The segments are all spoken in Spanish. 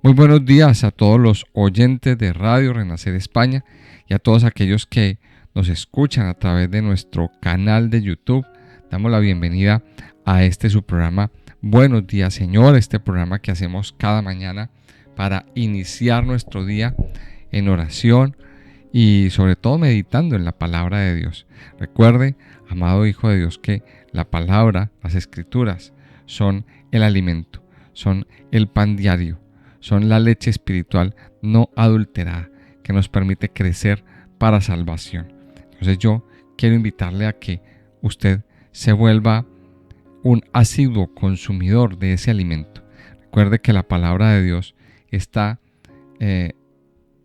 Muy buenos días a todos los oyentes de Radio Renacer España y a todos aquellos que nos escuchan a través de nuestro canal de YouTube. Damos la bienvenida a su programa Buenos Días Señor, este programa que hacemos cada mañana para iniciar nuestro día en oración y sobre todo meditando en la palabra de Dios. Recuerde, amado Hijo de Dios, que la palabra, las escrituras, son el alimento, son el pan diario, son la leche espiritual no adulterada que nos permite crecer para salvación. Entonces yo quiero invitarle a que usted se vuelva un asiduo consumidor de ese alimento. Recuerde que la palabra de Dios es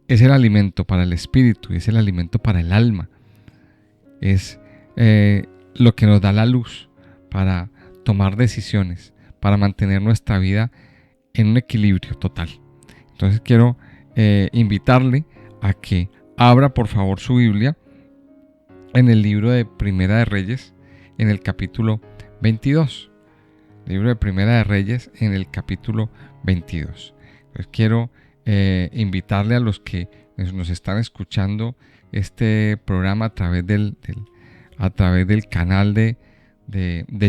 el alimento para el espíritu, es el alimento para el alma. Es lo que nos da la luz para tomar decisiones, para mantener nuestra vida en un equilibrio total. Entonces quiero invitarle a que abra por favor su Biblia en el libro de Primera de Reyes, en el capítulo 22. Libro de Primera de Reyes en el capítulo 22. Entonces quiero invitarle a los que nos están escuchando este programa a través del canal de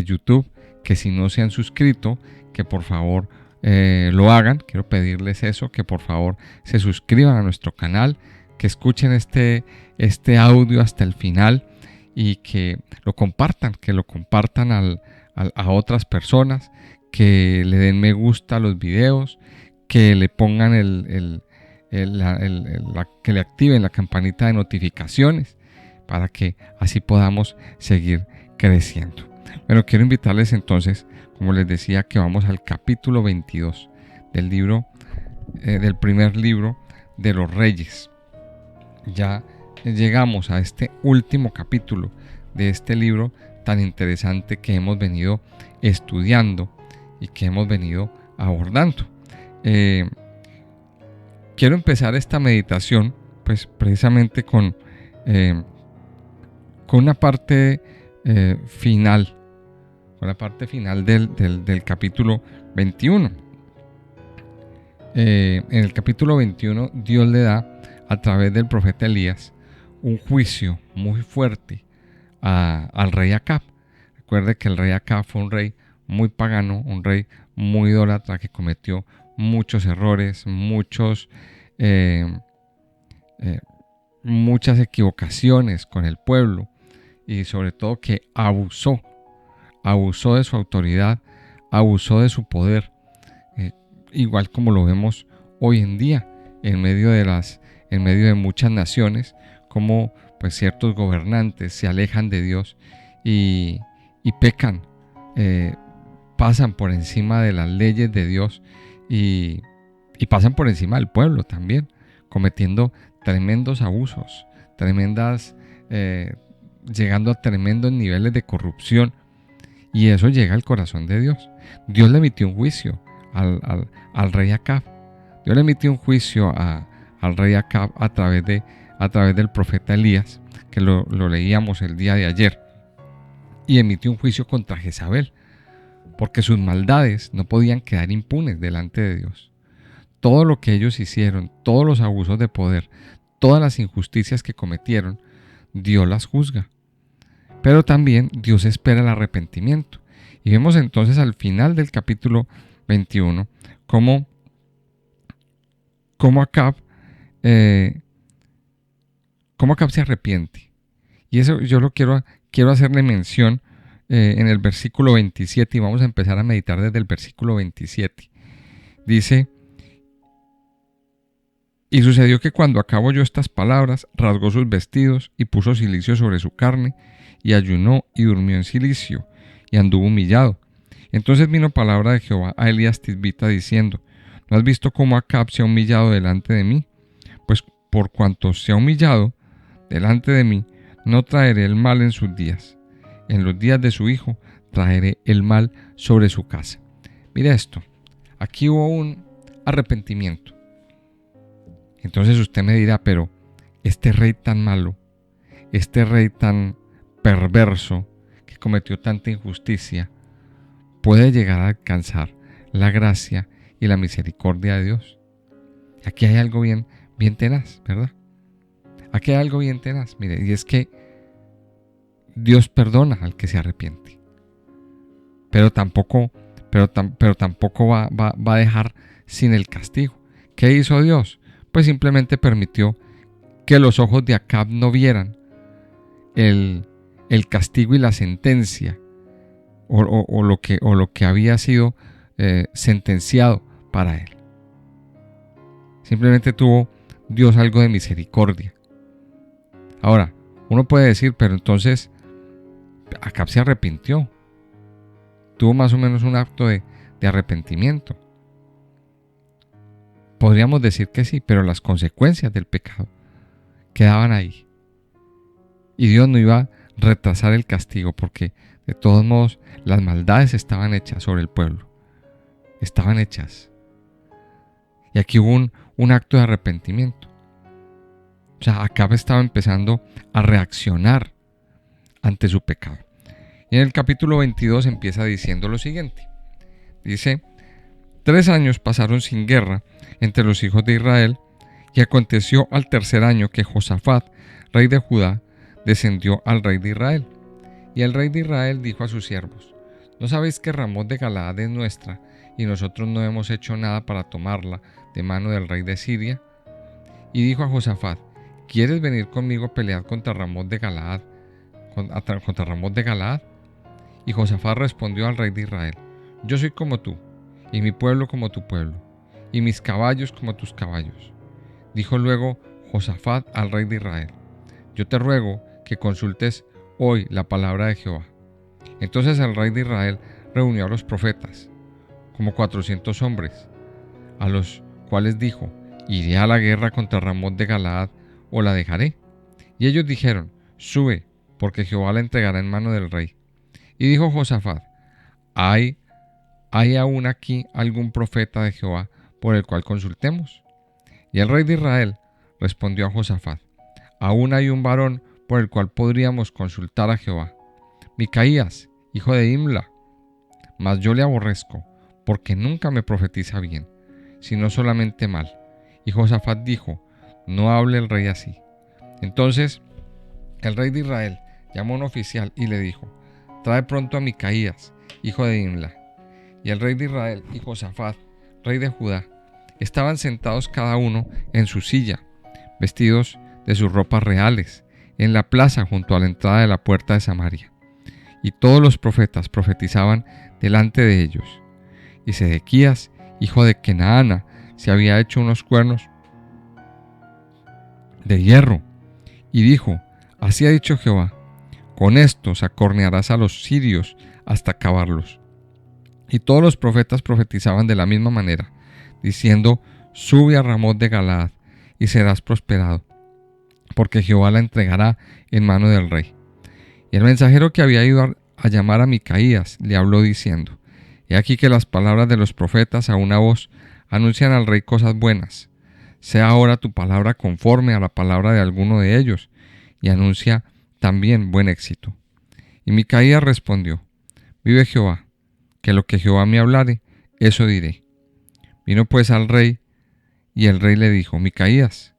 YouTube, que si no se han suscrito, que por favor lo hagan. Quiero pedirles eso, que por favor se suscriban a nuestro canal, que escuchen este audio hasta el final y que lo compartan, a otras personas, que le den me gusta a los videos, que le pongan que le activen la campanita de notificaciones para que así podamos seguir creciendo. Bueno, quiero invitarles entonces, como les decía, que vamos al capítulo 22 del libro, del primer libro de los Reyes. Ya llegamos a este último capítulo de este libro tan interesante que hemos venido estudiando y que hemos venido abordando. Quiero empezar esta meditación pues precisamente con una parte final, con la parte final del capítulo 21. En el capítulo 21 Dios le da a través del profeta Elías un juicio muy fuerte al rey Acab. Recuerde que el rey Acab fue un rey muy pagano, un rey muy idólatra que cometió muchos errores, muchas equivocaciones con el pueblo y sobre todo que abusó de su autoridad, abusó de su poder, igual como lo vemos hoy en día en medio de muchas naciones, como pues ciertos gobernantes se alejan de Dios y pecan, pasan por encima de las leyes de Dios y pasan por encima del pueblo también, cometiendo tremendos abusos, llegando a tremendos niveles de corrupción, y eso llega al corazón de Dios. Dios le emitió un juicio al rey Acab. Dios le emitió un juicio al rey Acab a través del profeta Elías, que lo leíamos el día de ayer, y emitió un juicio contra Jezabel, porque sus maldades no podían quedar impunes delante de Dios. Todo lo que ellos hicieron, todos los abusos de poder, todas las injusticias que cometieron, Dios las juzga. Pero también Dios espera el arrepentimiento. Y vemos entonces al final del capítulo 21 cómo Acab se arrepiente. Y eso yo quiero hacerle mención en el versículo 27, y vamos a empezar a meditar desde el versículo 27. Dice: y sucedió que cuando Acab oyó estas palabras, rasgó sus vestidos y puso cilicio sobre su carne, y ayunó y durmió en cilicio, y anduvo humillado. Entonces vino palabra de Jehová a Elías Tisbita diciendo: ¿no has visto cómo Acab se ha humillado delante de mí? Pues por cuanto se ha humillado delante de mí, no traeré el mal en sus días. En los días de su hijo traeré el mal sobre su casa. Mira esto, aquí hubo un arrepentimiento. Entonces usted me dirá, pero este rey tan malo, este rey tan perverso, que cometió tanta injusticia, ¿puede llegar a alcanzar la gracia y la misericordia de Dios? Aquí hay algo bien tenaz, ¿verdad? Aquí hay algo bien tenaz, mire, y es que Dios perdona al que se arrepiente, pero tampoco va a dejar sin el castigo. ¿Qué hizo Dios? Pues simplemente permitió que los ojos de Acab no vieran el castigo y la sentencia o lo que había sido sentenciado para él. Simplemente tuvo Dios algo de misericordia. Ahora, uno puede decir, pero entonces Acab se arrepintió. Tuvo más o menos un acto de arrepentimiento. Podríamos decir que sí, pero las consecuencias del pecado quedaban ahí. Y Dios no iba a retrasar el castigo porque de todos modos las maldades estaban hechas sobre el pueblo. Estaban hechas. Y aquí hubo un acto de arrepentimiento. O sea, Acab estaba empezando a reaccionar ante su pecado. Y en el capítulo 22 empieza diciendo lo siguiente. Dice: 3 años pasaron sin guerra entre los hijos de Israel, y aconteció al tercer año que Josafat, rey de Judá, descendió al rey de Israel. Y el rey de Israel dijo a sus siervos: ¿No sabéis que Ramot de Galaad es nuestra, y nosotros no hemos hecho nada para tomarla de mano del rey de Siria? Y dijo a Josafat: ¿Quieres venir conmigo a pelear contra Ramot de Galaad? ¿Contra Ramot de Galaad? Y Josafat respondió al rey de Israel: Yo soy como tú, y mi pueblo como tu pueblo, y mis caballos como tus caballos. Dijo luego Josafat al rey de Israel: Yo te ruego que consultes hoy la palabra de Jehová. Entonces el rey de Israel reunió a los profetas, como 400 hombres, a los cuales dijo: ¿Iré a la guerra contra Ramot de Galaad o la dejaré? Y ellos dijeron: Sube, porque Jehová la entregará en mano del rey. Y dijo Josafat: ¿Hay aún aquí algún profeta de Jehová por el cual consultemos? Y el rey de Israel respondió a Josafat: Aún hay un varón por el cual podríamos consultar a Jehová, Micaías, hijo de Imla. Mas yo le aborrezco, porque nunca me profetiza bien, sino solamente mal. Y Josafat dijo: No hable el rey así. Entonces el rey de Israel llamó a un oficial y le dijo: Trae pronto a Micaías, hijo de Imla. Y el rey de Israel y Josafat, rey de Judá, estaban sentados cada uno en su silla, vestidos de sus ropas reales, en la plaza junto a la entrada de la puerta de Samaria. Y todos los profetas profetizaban delante de ellos. Y Sedequías, hijo de Kenaana, se había hecho unos cuernos de hierro, y dijo: Así ha dicho Jehová: Con estos acornearás a los sirios hasta acabarlos. Y todos los profetas profetizaban de la misma manera, diciendo: Sube a Ramot de Galaad y serás prosperado, porque Jehová la entregará en mano del rey. Y el mensajero que había ido a llamar a Micaías le habló diciendo: He aquí que las palabras de los profetas a una voz anuncian al rey cosas buenas. Sea ahora tu palabra conforme a la palabra de alguno de ellos, y anuncia también buen éxito. Y Micaías respondió: Vive Jehová, que lo que Jehová me hablare, eso diré. Vino pues al rey, y el rey le dijo: Micaías,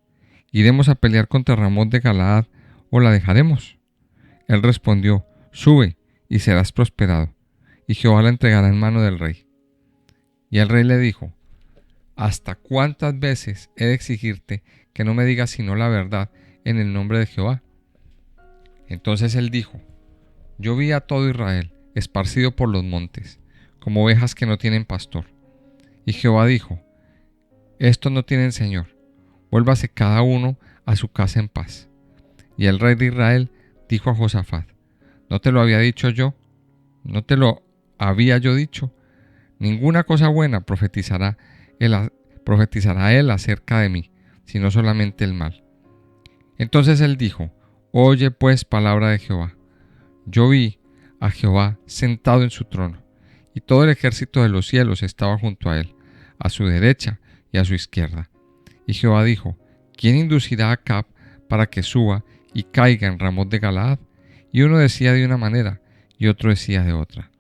¿iremos a pelear contra Ramot de Galaad o la dejaremos? Él respondió: Sube y serás prosperado, y Jehová la entregará en mano del rey. Y el rey le dijo: ¿Hasta cuántas veces he de exigirte que no me digas sino la verdad en el nombre de Jehová? Entonces él dijo: Yo vi a todo Israel esparcido por los montes, como ovejas que no tienen pastor. Y Jehová dijo: Estos no tienen señor, vuélvase cada uno a su casa en paz. Y el rey de Israel dijo a Josafat: ¿No te lo había dicho yo? ¿No te lo había yo dicho? Ninguna cosa buena profetizará él acerca de mí, sino solamente el mal. Entonces él dijo: Oye pues palabra de Jehová. Yo vi a Jehová sentado en su trono, y todo el ejército de los cielos estaba junto a él, a su derecha y a su izquierda. Y Jehová dijo: ¿Quién inducirá a Acab para que suba y caiga en Ramot de Galaad? Y uno decía de una manera, y otro decía de otra.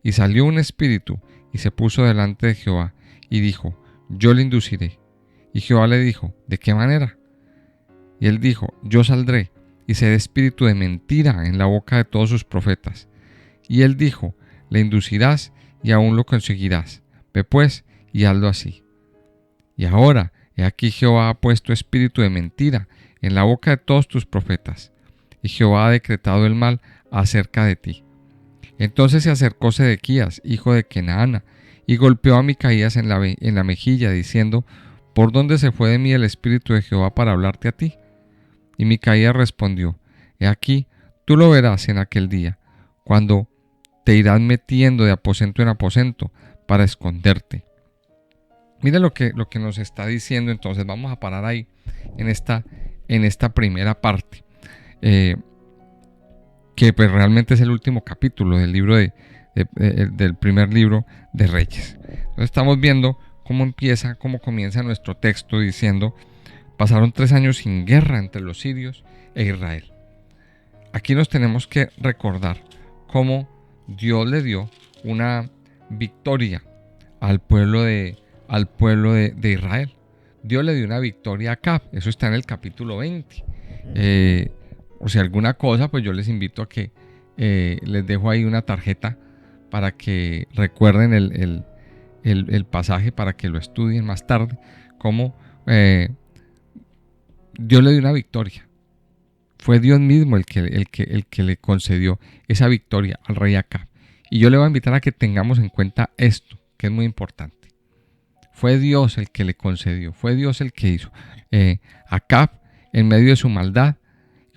Y salió un espíritu, y se puso delante de Jehová, y dijo: Yo le induciré. Y Jehová le dijo, ¿de qué manera? Y él dijo, yo saldré y seré espíritu de mentira en la boca de todos sus profetas. Y él dijo, le inducirás y aún lo conseguirás. Ve pues y hazlo así. Y ahora, he aquí Jehová ha puesto espíritu de mentira en la boca de todos tus profetas. Y Jehová ha decretado el mal acerca de ti. Entonces se acercó Sedequías, hijo de Kenaana, y golpeó a Micaías en la mejilla, diciendo, ¿por dónde se fue de mí el espíritu de Jehová para hablarte a ti? Y Micaías respondió, he aquí, tú lo verás en aquel día, cuando te irás metiendo de aposento en aposento para esconderte. Mira lo que nos está diciendo. Entonces vamos a parar ahí en esta primera parte, que pues realmente es el último capítulo del libro del primer libro de Reyes. Entonces estamos viendo cómo comienza nuestro texto diciendo, pasaron 3 años sin guerra entre los sirios e Israel. Aquí nos tenemos que recordar cómo Dios le dio una victoria al pueblo de Israel. Dios le dio una victoria a Acab. Eso está en el capítulo 20. O si alguna cosa, pues yo les invito a que les dejo ahí una tarjeta para que recuerden el pasaje, para que lo estudien más tarde, cómo Dios le dio una victoria. Fue Dios mismo el que le concedió esa victoria al rey Acab. Y yo le voy a invitar a que tengamos en cuenta esto, que es muy importante. Fue Dios el que le concedió, fue Dios el que hizo. Acab, en medio de su maldad,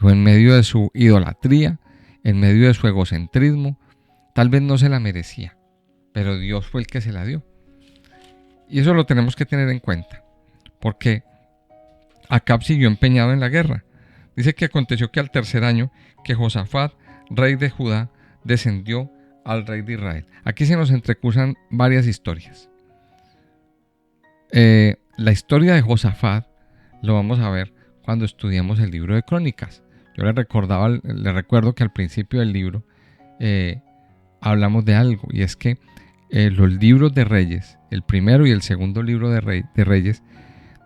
o en medio de su idolatría, en medio de su egocentrismo, tal vez no se la merecía, pero Dios fue el que se la dio. Y eso lo tenemos que tener en cuenta, porque Acab siguió empeñado en la guerra. Dice que aconteció que al tercer año, que Josafat, rey de Judá, descendió al rey de Israel. Aquí se nos entrecruzan varias historias. La historia de Josafat lo vamos a ver cuando estudiemos el libro de Crónicas. Yo le recuerdo que al principio del libro hablamos de algo, y es que los libros de Reyes, el primero y el segundo libro de Reyes,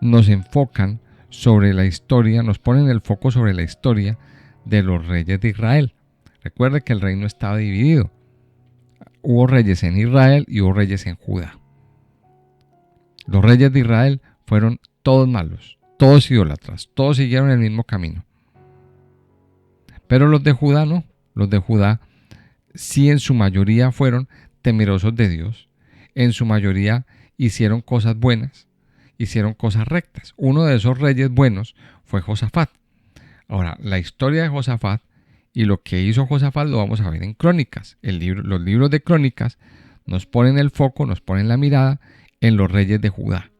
nos enfocan sobre la historia, nos ponen el foco sobre la historia de los reyes de Israel. Recuerde que el reino estaba dividido. Hubo reyes en Israel y hubo reyes en Judá. Los reyes de Israel fueron todos malos, todos idólatras, todos siguieron el mismo camino. Pero los de Judá no. Los de Judá sí, en su mayoría fueron temerosos de Dios. En su mayoría hicieron cosas buenas, hicieron cosas rectas. Uno de esos reyes buenos fue Josafat. Ahora, la historia de Josafat y lo que hizo Josafat lo vamos a ver en Crónicas. Los libros de Crónicas nos ponen el foco, nos ponen la mirada en los reyes de Judá.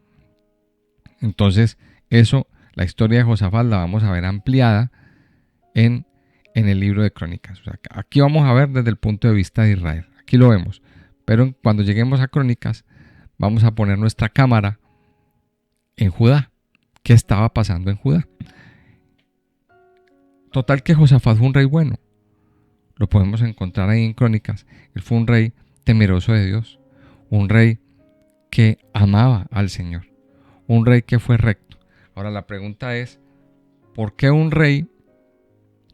Entonces, la historia de Josafat la vamos a ver ampliada en el libro de Crónicas. O sea, aquí vamos a ver desde el punto de vista de Israel. Aquí lo vemos. Pero cuando lleguemos a Crónicas, vamos a poner nuestra cámara en Judá. ¿Qué estaba pasando en Judá? Total que Josafat fue un rey bueno. Lo podemos encontrar ahí en Crónicas. Él fue un rey temeroso de Dios. Un rey que amaba al Señor. Un rey que fue recto. Ahora la pregunta es, ¿por qué un rey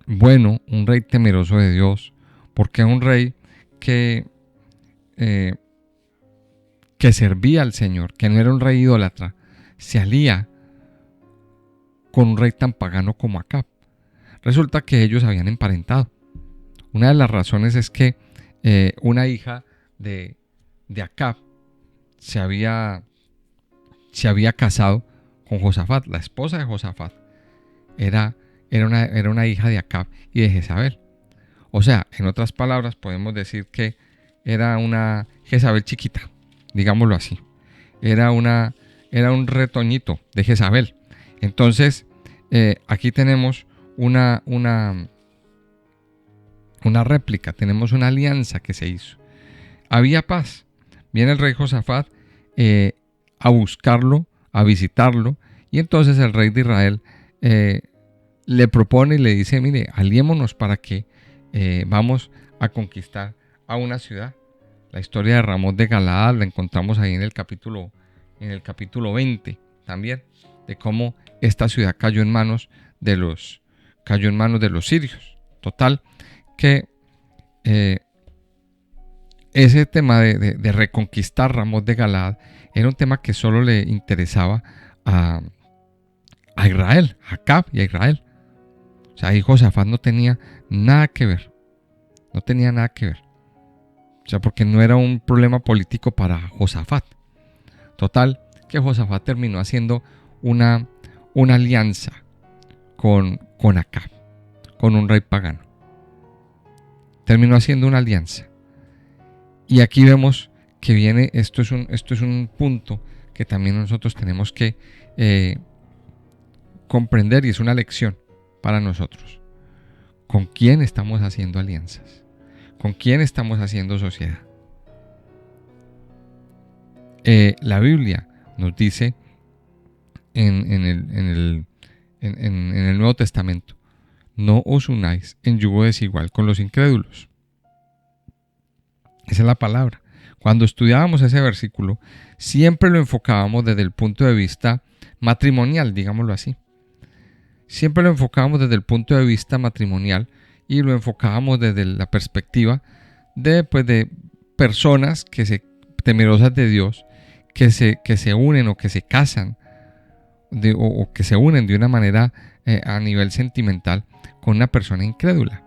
bueno, un rey temeroso de Dios? ¿Por qué un rey que servía al Señor, que no era un rey idólatra, se alía con un rey tan pagano como Acab? Resulta que ellos habían emparentado. Una de las razones es que una hija de Acab se había casado con Josafat. La esposa de Josafat era una hija de Acab y de Jezabel. O sea, en otras palabras, podemos decir que era una Jezabel chiquita, digámoslo así. Era un retoñito de Jezabel. Entonces, aquí tenemos una réplica, tenemos una alianza que se hizo. Había paz. Viene el rey Josafat a buscarlo, a visitarlo, y entonces el rey de Israel le propone y le dice, mire, aliémonos para que vamos a conquistar a una ciudad. La historia de Ramón de Galaad la encontramos ahí en el capítulo 20. también de cómo esta ciudad cayó en manos de los sirios. Total, que ese tema de reconquistar Ramot de Galaad era un tema que solo le interesaba a Israel, a Acab y a Israel. O sea, ahí Josafat no tenía nada que ver. No tenía nada que ver. O sea, porque no era un problema político para Josafat. Total, que Josafat terminó haciendo una alianza con Acab, con un rey pagano. Terminó haciendo una alianza. Y aquí vemos que viene, esto es un punto que también nosotros tenemos que comprender, y es una lección para nosotros. ¿Con quién estamos haciendo alianzas? ¿Con quién estamos haciendo sociedad? La Biblia nos dice en el Nuevo Testamento: no os unáis en yugo desigual con los incrédulos. Esa es la palabra. Cuando estudiábamos ese versículo, siempre lo enfocábamos desde el punto de vista matrimonial, digámoslo así. Siempre lo enfocábamos desde el punto de vista matrimonial y lo enfocábamos desde la perspectiva de personas temerosas de Dios, que se unen o que se casan o que se unen de una manera a nivel sentimental con una persona incrédula,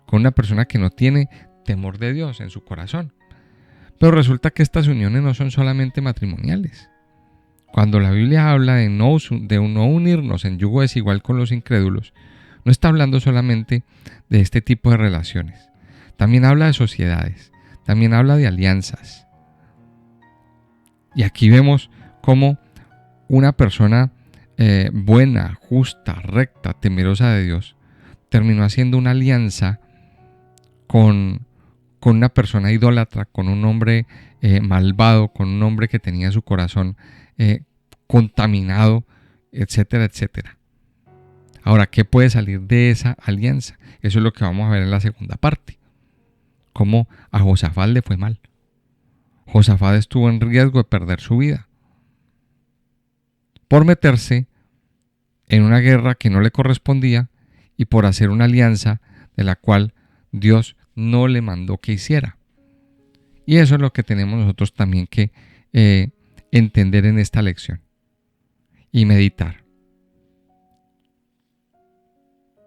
con una persona que no tiene temor de Dios en su corazón. Pero resulta que estas uniones no son solamente matrimoniales. Cuando la Biblia habla de no unirnos en yugo desigual con los incrédulos, no está hablando solamente de este tipo de relaciones. También habla de sociedades, también habla de alianzas. Y aquí vemos cómo una persona buena, justa, recta, temerosa de Dios, terminó haciendo una alianza con una persona idólatra, con un hombre malvado, con un hombre que tenía su corazón contaminado, etcétera, etcétera. Ahora, ¿qué puede salir de esa alianza? Eso es lo que vamos a ver en la segunda parte. Cómo a Josafat le fue mal. Josafat estuvo en riesgo de perder su vida por meterse en una guerra que no le correspondía y por hacer una alianza de la cual Dios no le mandó que hiciera. Y eso es lo que tenemos nosotros también que entender en esta lección y meditar.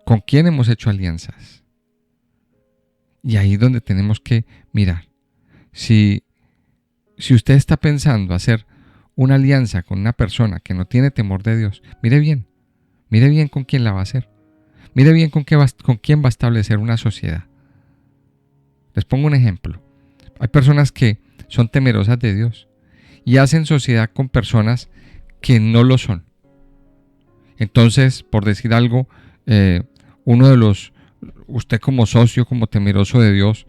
¿Con quién hemos hecho alianzas? Y ahí es donde tenemos que mirar. Si usted está pensando hacer una alianza con una persona que no tiene temor de Dios, mire bien con quién la va a hacer. Mire bien con quién va a establecer una sociedad. Les pongo un ejemplo. Hay personas que son temerosas de Dios y hacen sociedad con personas que no lo son. Entonces, por decir algo, usted como socio, como temeroso de Dios,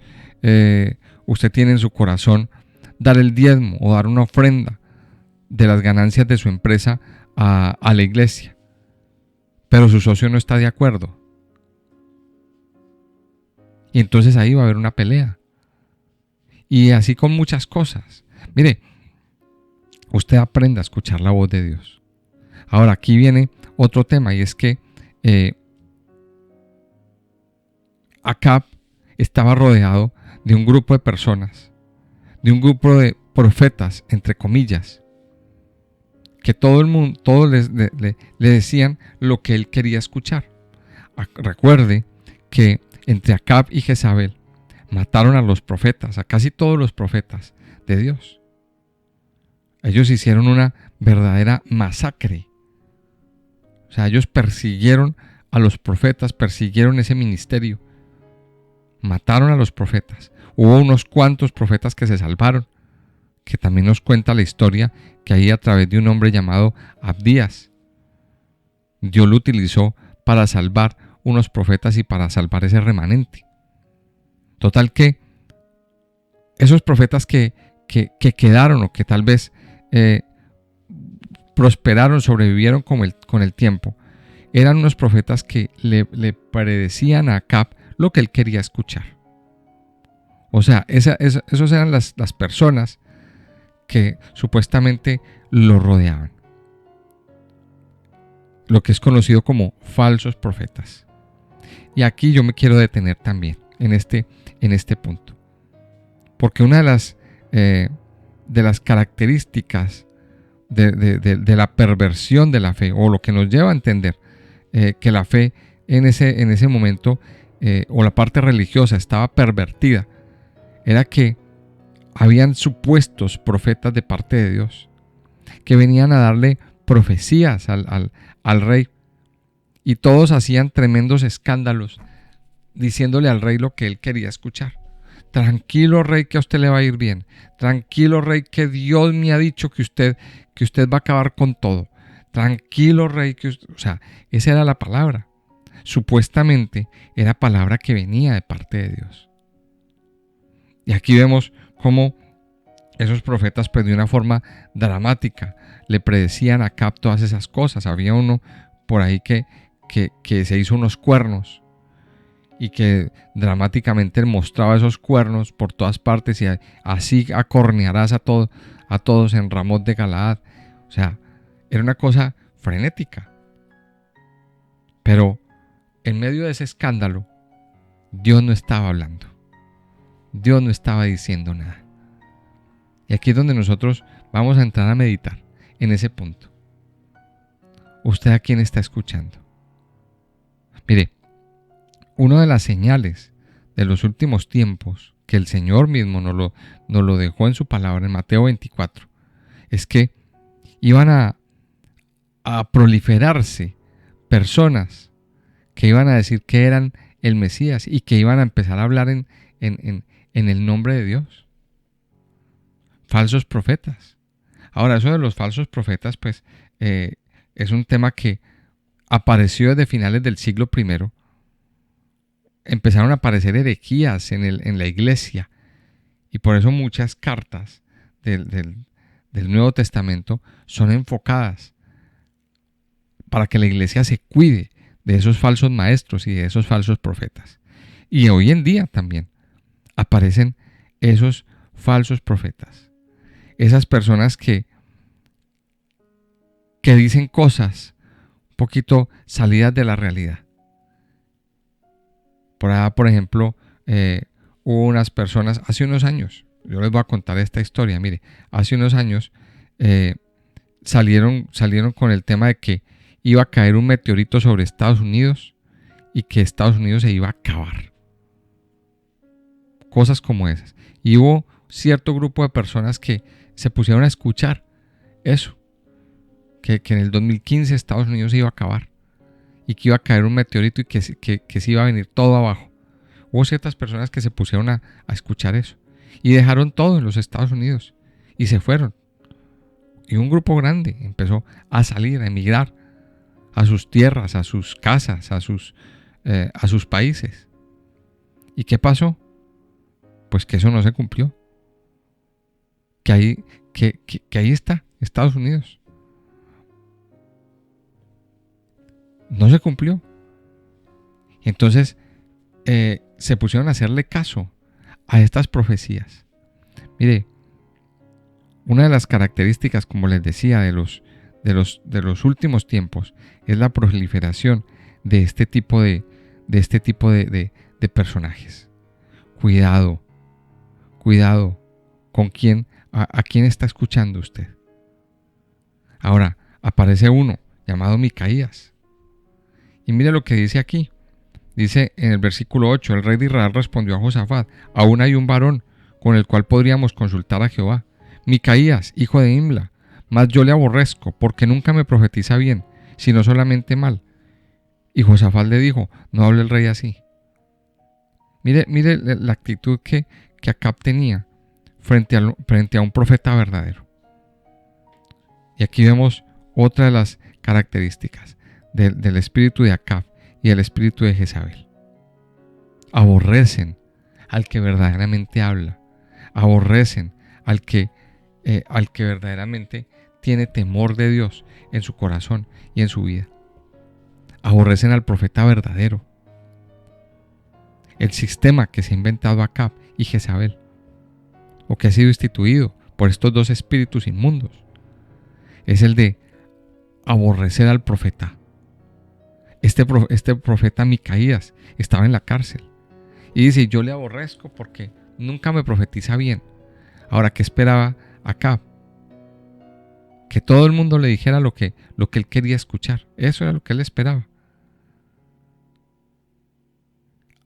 usted tiene en su corazón dar el diezmo o dar una ofrenda de las ganancias de su empresa a la iglesia, pero su socio no está de acuerdo. Y entonces ahí va a haber una pelea. Y así con muchas cosas. Mire, usted aprenda a escuchar la voz de Dios. Ahora aquí viene otro tema, y es que Acab estaba rodeado de un grupo de personas, de un grupo de profetas, entre comillas, que todos le decían lo que él quería escuchar. Recuerde que entre Acab y Jezabel mataron a los profetas, a casi todos los profetas de Dios. Ellos hicieron una verdadera masacre. O sea, ellos persiguieron a los profetas, persiguieron ese ministerio. Mataron a los profetas. Hubo unos cuantos profetas que se salvaron, que también nos cuenta la historia que ahí a través de un hombre llamado Abdías, Dios lo utilizó para salvar unos profetas y para salvar ese remanente. Total que esos profetas que quedaron o que tal vez prosperaron, sobrevivieron con el tiempo, eran unos profetas que le predecían a Acab lo que él quería escuchar. O sea, esos eran las personas que supuestamente lo rodeaban. lo que es conocido como falsos profetas. Y aquí yo me quiero detener también en este punto. Porque una de las características de la perversión de la fe, o lo que nos lleva a entender que la fe en ese momento, o la parte religiosa estaba pervertida, era que habían supuestos profetas de parte de Dios que venían a darle profecías al rey, y todos hacían tremendos escándalos diciéndole al rey lo que él quería escuchar. Tranquilo, rey, que a usted le va a ir bien. Tranquilo, rey, que Dios me ha dicho que usted va a acabar con todo. Tranquilo, rey, o sea, esa era la palabra. Supuestamente era palabra que venía de parte de Dios. Y aquí vemos cómo esos profetas, pues de una forma dramática, le predecían a Acab todas esas cosas. Había uno por ahí que se hizo unos cuernos, y que dramáticamente mostraba esos cuernos por todas partes, y así acornearás a todos en Ramot de Galaad. O sea, era una cosa frenética. Pero en medio de ese escándalo, Dios no estaba hablando. Dios no estaba diciendo nada. Y aquí es donde nosotros vamos a entrar a meditar en ese punto. ¿Usted a quién está escuchando? Mire, una de las señales de los últimos tiempos que el Señor mismo nos lo dejó en su palabra en Mateo 24 es que iban a proliferarse personas que iban a decir que eran el Mesías y que iban a empezar a hablar en el nombre de Dios. Falsos profetas. Ahora, eso de los falsos profetas, pues, es un tema que apareció desde finales del siglo I. Empezaron a aparecer herejías en la iglesia, y por eso muchas cartas del Nuevo Testamento son enfocadas para que la iglesia se cuide de esos falsos maestros y de esos falsos profetas. Y hoy en día también aparecen esos falsos profetas, esas personas que dicen cosas un poquito salidas de la realidad. Por allá, por ejemplo, hubo unas personas hace unos años, yo les voy a contar esta historia. Mire, hace unos años salieron con el tema de que iba a caer un meteorito sobre Estados Unidos y que Estados Unidos se iba a acabar. Cosas como esas. Y hubo cierto grupo de personas que se pusieron a escuchar eso, que en el 2015 Estados Unidos se iba a acabar y que iba a caer un meteorito y que se iba a venir todo abajo. Hubo ciertas personas que se pusieron a escuchar eso y dejaron todo en los Estados Unidos y se fueron. Y un grupo grande empezó a salir, a emigrar a sus tierras, a sus casas, a sus países. ¿Y qué pasó? Pues que eso no se cumplió. Que ahí está Estados Unidos. No se cumplió. Y entonces se pusieron a hacerle caso a estas profecías. Mire, una de las características, como les decía, de los últimos tiempos es la proliferación de este tipo de personajes. Cuidado con a quién está escuchando usted. Ahora, aparece uno llamado Micaías. Y mire lo que dice aquí. Dice en el versículo 8, el rey de Israel respondió a Josafat: aún hay un varón con el cual podríamos consultar a Jehová, Micaías, hijo de Imla, mas yo le aborrezco, porque nunca me profetiza bien, sino solamente mal. Y Josafat le dijo: no hable el rey así. Mire la actitud que Acab tenía frente a un profeta verdadero. Y aquí vemos otra de las características del espíritu de Acab y el espíritu de Jezabel. Aborrecen al que verdaderamente habla. Aborrecen al que verdaderamente tiene temor de Dios en su corazón y en su vida. Aborrecen al profeta verdadero. El sistema que se ha inventado Acab y Jezabel, o que ha sido instituido por estos dos espíritus inmundos, es el de aborrecer al profeta Este profeta Micaías estaba en la cárcel. Y dice, yo le aborrezco porque nunca me profetiza bien. Ahora, ¿qué esperaba Acab? Que todo el mundo le dijera lo que él quería escuchar. Eso era lo que él esperaba.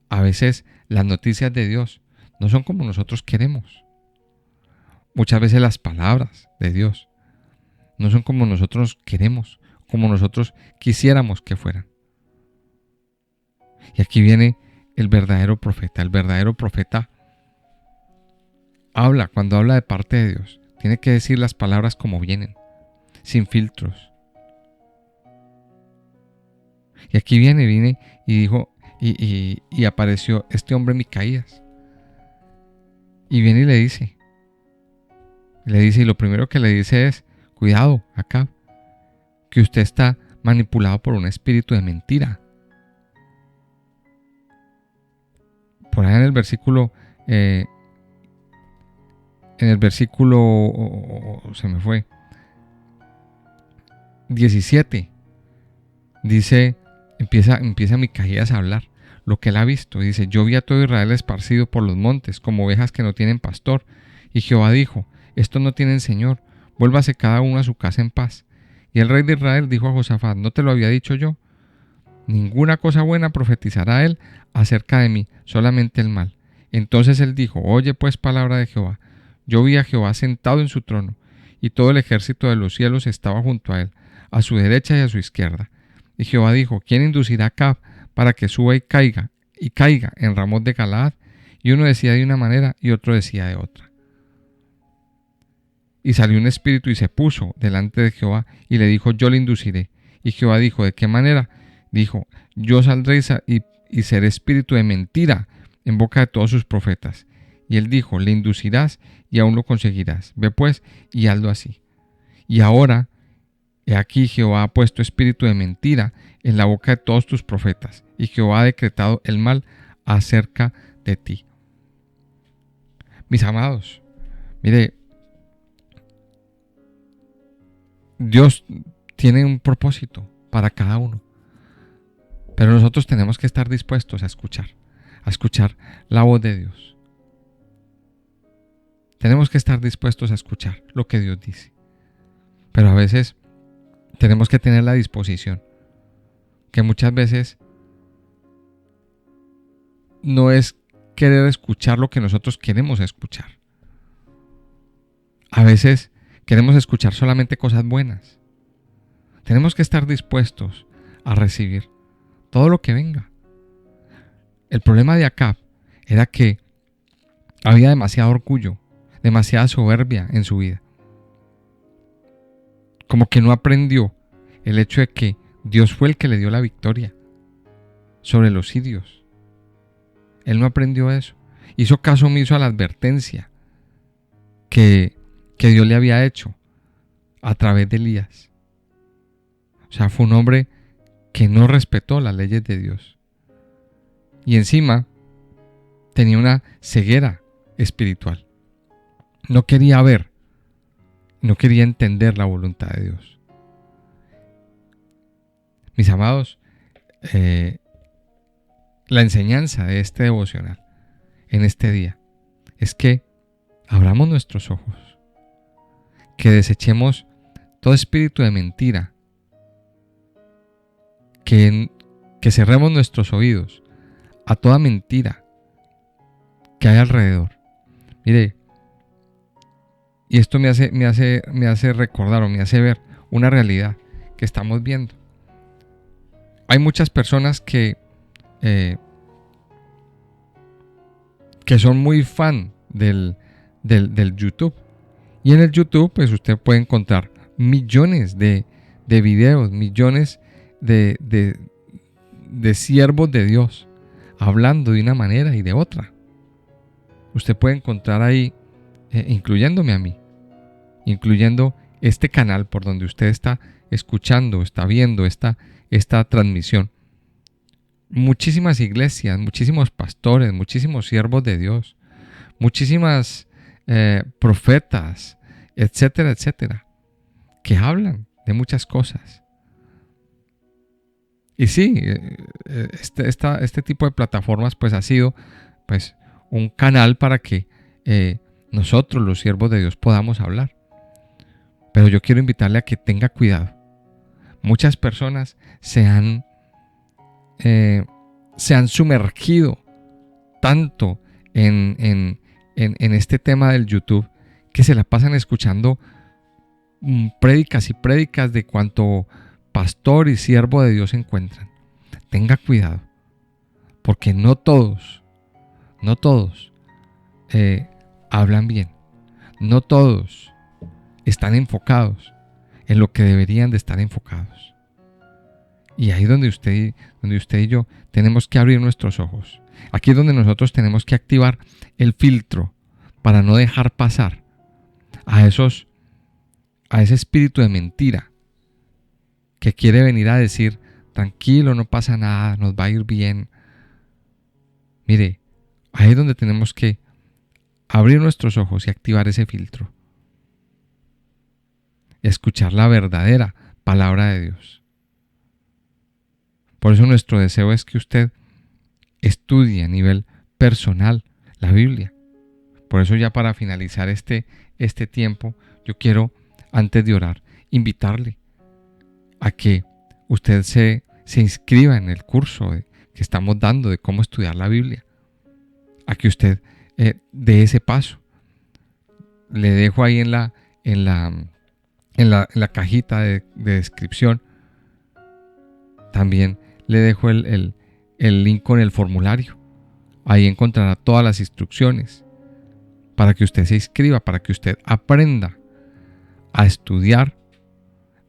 A veces las noticias de Dios no son como nosotros queremos. Muchas veces las palabras de Dios no son como nosotros queremos, como nosotros quisiéramos que fueran. Y aquí viene el verdadero profeta. El verdadero profeta habla, cuando habla de parte de Dios, tiene que decir las palabras como vienen, sin filtros. Y aquí viene y dijo, y apareció este hombre Micaías. Y viene y le dice, y lo primero que le dice es, cuidado, Acab, que usted está manipulado por un espíritu de mentira. Por ahí en el versículo, se me fue, 17, dice, empieza Micaías a hablar lo que él ha visto. Dice, yo vi a todo Israel esparcido por los montes, como ovejas que no tienen pastor. Y Jehová dijo, estos no tienen señor, vuélvase cada uno a su casa en paz. Y el rey de Israel dijo a Josafat, ¿no te lo había dicho yo? Ninguna cosa buena profetizará él acerca de mí, solamente el mal. Entonces él dijo, oye pues palabra de Jehová. Yo vi a Jehová sentado en su trono, y todo el ejército de los cielos estaba junto a él, a su derecha y a su izquierda. Y Jehová dijo, ¿quién inducirá a Acab para que suba y caiga en Ramot de Galaad? Y uno decía de una manera y otro decía de otra. Y salió un espíritu y se puso delante de Jehová y le dijo, yo le induciré. Y Jehová dijo, ¿de qué manera? Dijo, yo saldré y seré espíritu de mentira en boca de todos sus profetas. Y él dijo, le inducirás y aún lo conseguirás. Ve pues y hazlo así. Y ahora, he aquí Jehová ha puesto espíritu de mentira en la boca de todos tus profetas. Y Jehová ha decretado el mal acerca de ti. Mis amados, mire, Dios tiene un propósito para cada uno. Pero nosotros tenemos que estar dispuestos a escuchar la voz de Dios. Tenemos que estar dispuestos a escuchar lo que Dios dice. Pero a veces tenemos que tener la disposición, que muchas veces no es querer escuchar lo que nosotros queremos escuchar. A veces queremos escuchar solamente cosas buenas. Tenemos que estar dispuestos a recibir todo lo que venga. El problema de Acab era que había demasiado orgullo, demasiada soberbia en su vida. Como que no aprendió el hecho de que Dios fue el que le dio la victoria sobre los sirios. Él no aprendió eso. Hizo caso omiso a la advertencia que Dios le había hecho a través de Elías. O sea, fue un hombre que no respetó las leyes de Dios. Y encima tenía una ceguera espiritual. No quería ver, no quería entender la voluntad de Dios. Mis amados, la enseñanza de este devocional en este día es que abramos nuestros ojos, que desechemos todo espíritu de mentira, que cerremos nuestros oídos a toda mentira que hay alrededor. Mire, y esto me hace recordar o me hace ver una realidad que estamos viendo. Hay muchas personas que son muy fan del YouTube. Y en el YouTube, pues usted puede encontrar millones de videos, millones de siervos de Dios hablando de una manera y de otra. Usted puede encontrar ahí, incluyéndome a mí, incluyendo este canal por donde usted está escuchando, está viendo esta transmisión. Muchísimas iglesias, muchísimos pastores, muchísimos siervos de Dios, muchísimas profetas, etcétera, etcétera, que hablan de muchas cosas. Y sí, este tipo de plataformas pues ha sido pues un canal para que nosotros los siervos de Dios podamos hablar. Pero yo quiero invitarle a que tenga cuidado. Muchas personas se han sumergido tanto en este tema del YouTube que se la pasan escuchando prédicas y prédicas de cuanto pastor y siervo de Dios encuentran. Tenga cuidado, porque no todos hablan bien. No todos están enfocados en lo que deberían de estar enfocados. Y ahí donde usted y yo tenemos que abrir nuestros ojos. Aquí es donde nosotros tenemos que activar el filtro para no dejar pasar a ese espíritu de mentira que quiere venir a decir, tranquilo, no pasa nada, nos va a ir bien. Mire, ahí es donde tenemos que abrir nuestros ojos y activar ese filtro. Escuchar la verdadera palabra de Dios. Por eso nuestro deseo es que usted estudie a nivel personal la Biblia. Por eso ya para finalizar este tiempo, yo quiero, antes de orar, invitarle a que usted se inscriba en el curso que estamos dando de cómo estudiar la Biblia. A que usted dé ese paso. Le dejo ahí en la cajita de descripción. También le dejo el link con el formulario. Ahí encontrará todas las instrucciones para que usted se inscriba, para que usted aprenda a estudiar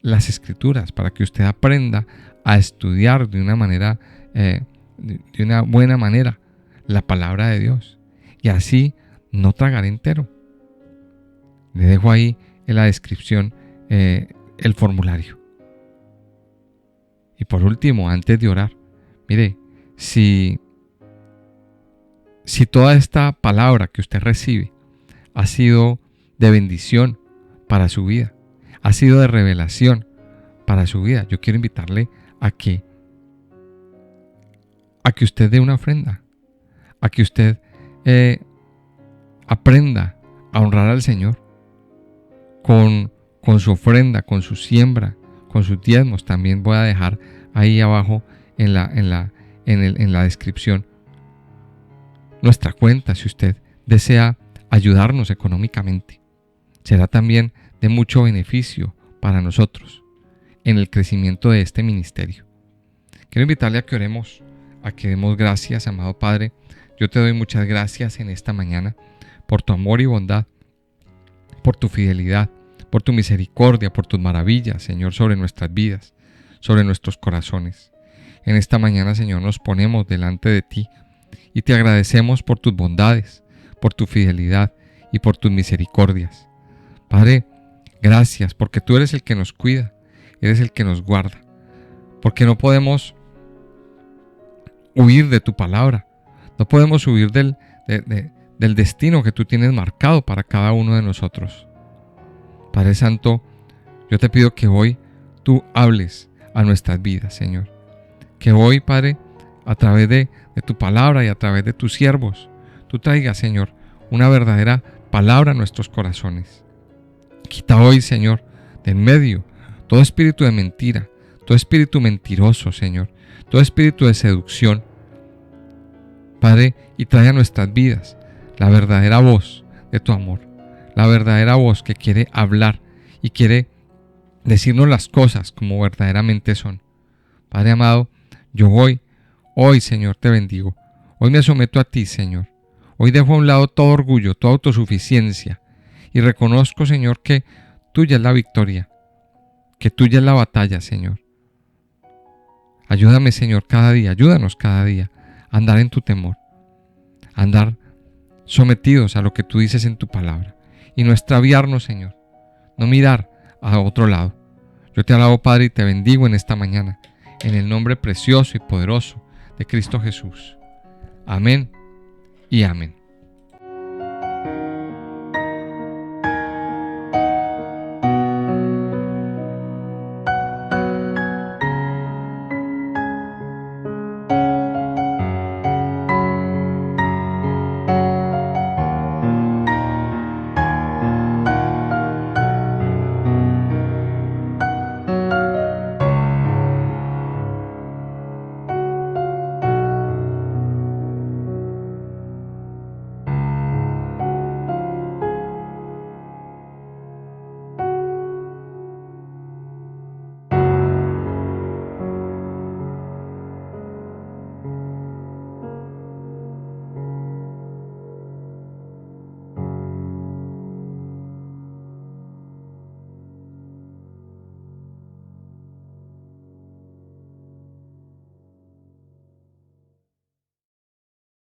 las Escrituras, para que usted aprenda a estudiar de una manera, de una buena manera, la palabra de Dios, y así no tragar entero. Le dejo ahí en la descripción el formulario. Y por último, antes de orar, mire, si toda esta palabra que usted recibe ha sido de bendición para su vida, ha sido de revelación para su vida, yo quiero invitarle a que usted dé una ofrenda, a que usted aprenda a honrar al Señor con su ofrenda, con su siembra, con sus diezmos. También voy a dejar ahí abajo en la descripción nuestra cuenta, si usted desea ayudarnos económicamente. Será también de mucho beneficio para nosotros en el crecimiento de este ministerio. Quiero invitarle a que oremos, a que demos gracias, amado Padre. Yo te doy muchas gracias en esta mañana por tu amor y bondad, por tu fidelidad, por tu misericordia, por tus maravillas, Señor, sobre nuestras vidas, sobre nuestros corazones. En esta mañana, Señor, nos ponemos delante de ti y te agradecemos por tus bondades, por tu fidelidad y por tus misericordias. Padre, gracias porque tú eres el que nos cuida, eres el que nos guarda, porque no podemos huir de tu palabra, no podemos huir del destino que tú tienes marcado para cada uno de nosotros. Padre Santo, yo te pido que hoy tú hables a nuestras vidas, Señor. Que hoy, Padre, a través de tu palabra y a través de tus siervos, tú traigas, Señor, una verdadera palabra a nuestros corazones. Quita hoy, Señor, de en medio todo espíritu de mentira, todo espíritu mentiroso, Señor, todo espíritu de seducción, Padre, y trae a nuestras vidas la verdadera voz de tu amor, la verdadera voz que quiere hablar y quiere decirnos las cosas como verdaderamente son. Padre amado, yo hoy, Señor, te bendigo. Hoy me someto a ti, Señor. Hoy dejo a un lado todo orgullo, toda autosuficiencia y reconozco, Señor, que tuya es la victoria, que tuya es la batalla, Señor. Ayúdame, Señor, cada día, ayúdanos cada día a andar en tu temor, a andar sometidos a lo que tú dices en tu palabra y no extraviarnos, Señor, no mirar a otro lado. Yo te alabo, Padre, y te bendigo en esta mañana, en el nombre precioso y poderoso de Cristo Jesús. Amén y amén.